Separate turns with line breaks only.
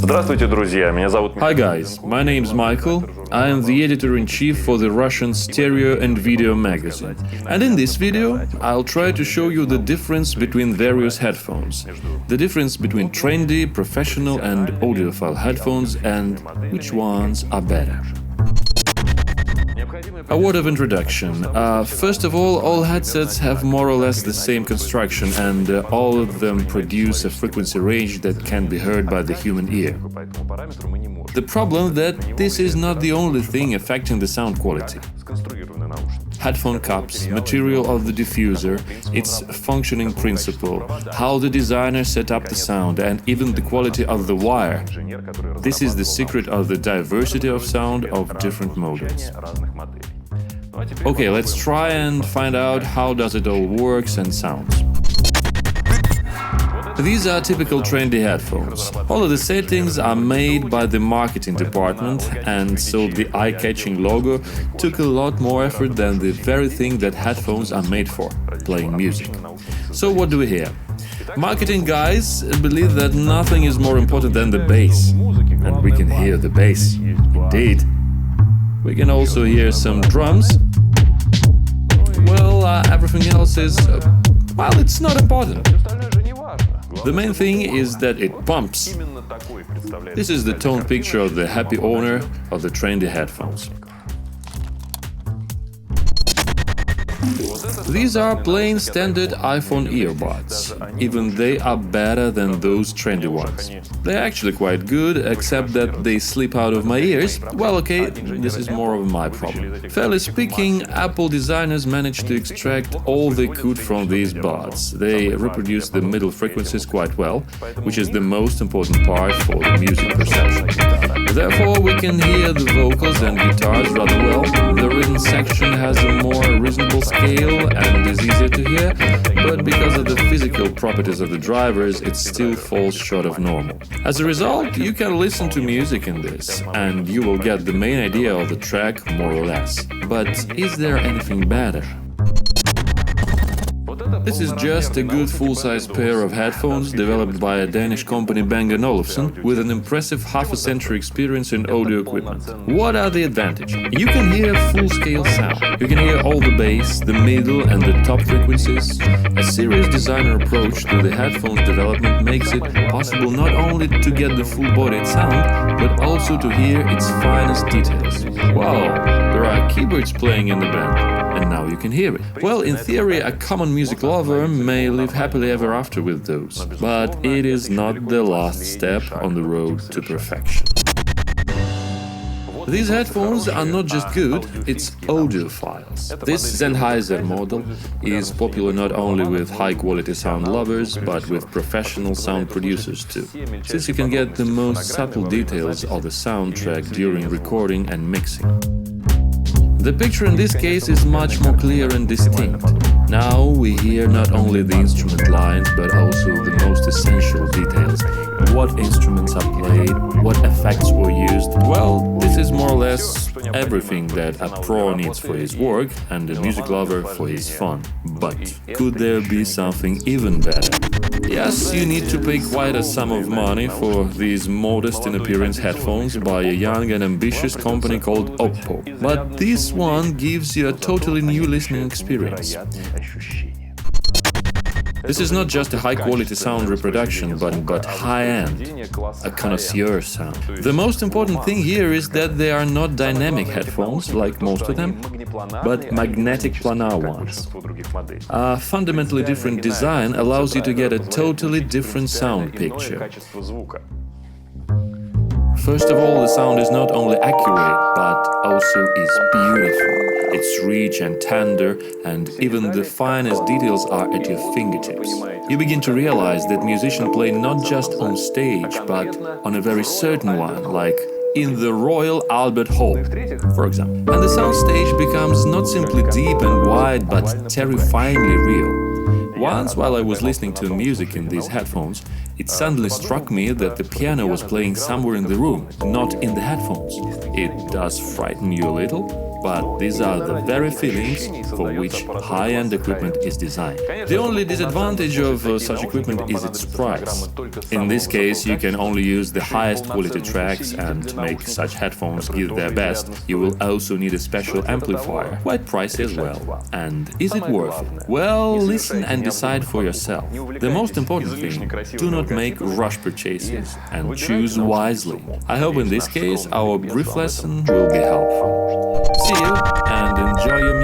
Здравствуйте, друзья. Меня зовут
Hi guys, my name's Michael. I am the editor-in-chief for the Russian Stereo and Video magazine. And in this video, I'll try to show you the difference between various headphones. The difference between trendy, professional and audiophile headphones and which ones are better. A word of introduction. First of all headsets have more or less the same construction and all of them produce a frequency range that can be heard by the human ear. The problem that this is not the only thing affecting the sound quality. Headphone cups, material of the diffuser, its functioning principle, how the designer set up the sound, and even the quality of the wire. This is the secret of the diversity of sound of different models. Okay, let's try and find out how does it all works and sounds. These are typical trendy headphones. All of the settings are made by the marketing department, and so the eye-catching logo took a lot more effort than the very thing that headphones are made for, playing music. So what do we hear? Marketing guys believe that nothing is more important than the bass. And we can hear the bass. Indeed. We can also hear some drums. Well, everything else is... well, it's not important. The main thing is that it pumps. This is the tone picture of the happy owner of the trendy headphones. These are plain standard iPhone earbuds. Even they are better than those trendy ones. They're actually quite good, except that they slip out of my ears. Well, okay, this is more of my problem. Fairly speaking, Apple designers managed to extract all they could from these buds. They reproduce the middle frequencies quite well, which is the most important part for the music perception. Therefore, we can hear the vocals and guitars rather well. The rhythm section has a more reasonable scale and is easier to hear, but because of the physical properties of the drivers, it still falls short of normal. As a result, you can listen to music in this, and you will get the main idea of the track more or less. But is there anything better? This is just a good full-size pair of headphones developed by a Danish company Bang & Olufsen with an impressive half-a-century experience in audio equipment. What are the advantages? You can hear full-scale sound. You can hear all the bass, the middle and the top frequencies. A serious designer approach to the headphones development makes it possible not only to get the full-bodied sound, but also to hear its finest details. Wow, there are keyboards playing in the band. And now you can hear it. Well, in theory, a common music lover may live happily ever after with those. But it is not the last step on the road to perfection. These headphones are not just good, it's audiophiles. This Sennheiser model is popular not only with high-quality sound lovers, but with professional sound producers too, since you can get the most subtle details of the soundtrack during recording and mixing. The picture in this case is much more clear and distinct. Now we hear not only the instrument lines, but also the most essential details. What instruments are played, what effects were used. Well, this is more or less everything that a pro needs for his work and a music lover for his fun. But could there be something even better? Yes, you need to pay quite a sum of money for these modest in appearance headphones by a young and ambitious company called OPPO. But this one gives you a totally new listening experience. This is not just a high-quality sound reproduction, but high-end, a connoisseur sound. The most important thing here is that they are not dynamic headphones, like most of them, but magnetic planar ones. A fundamentally different design allows you to get a totally different sound picture. First of all, the sound is not only accurate, but also is beautiful. It's rich and tender, and even the finest details are at your fingertips. You begin to realize that musicians play not just on stage, but on a very certain one, like in the Royal Albert Hall, for example. And the soundstage becomes not simply deep and wide, but terrifyingly real. Once, while I was listening to music in these headphones, it suddenly struck me that the piano was playing somewhere in the room, not in the headphones. It does frighten you a little. but these are the very feelings for which high-end equipment is designed. The only disadvantage of such equipment is its price. In this case, you can only use the highest quality tracks, and to make such headphones give their best, you will also need a special amplifier, quite pricey as well. And is it worth it? Well, listen and decide for yourself. The most important thing, do not make rush purchases and choose wisely. I hope in this case our brief lesson will be helpful. See you and enjoy your